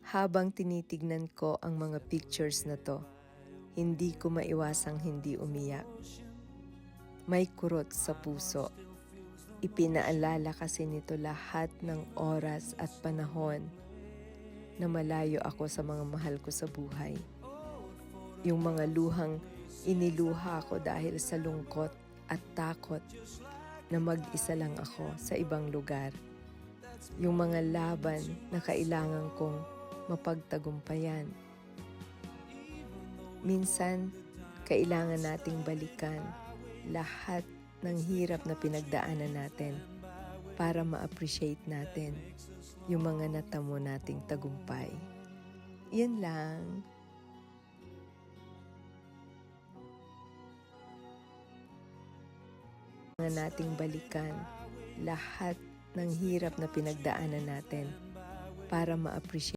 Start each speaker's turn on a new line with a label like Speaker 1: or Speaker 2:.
Speaker 1: Habang tinitignan ko ang mga pictures na to, hindi ko maiwasang hindi umiyak. May kurot sa puso. Ipinaalala kasi nito lahat ng oras at panahon na malayo ako sa mga mahal ko sa buhay. Yung mga luhang iniluha ko dahil sa lungkot at takot na mag-isa lang ako sa ibang lugar. Yung mga laban na kailangan kong mapagtagumpayan. Minsan, kailangan nating balikan lahat ng hirap na pinagdaanan natin para ma-appreciate natin yung mga natamo nating tagumpay. Yan lang. Nating balikan lahat ng hirap na pinagdaanan natin para ma-appreciate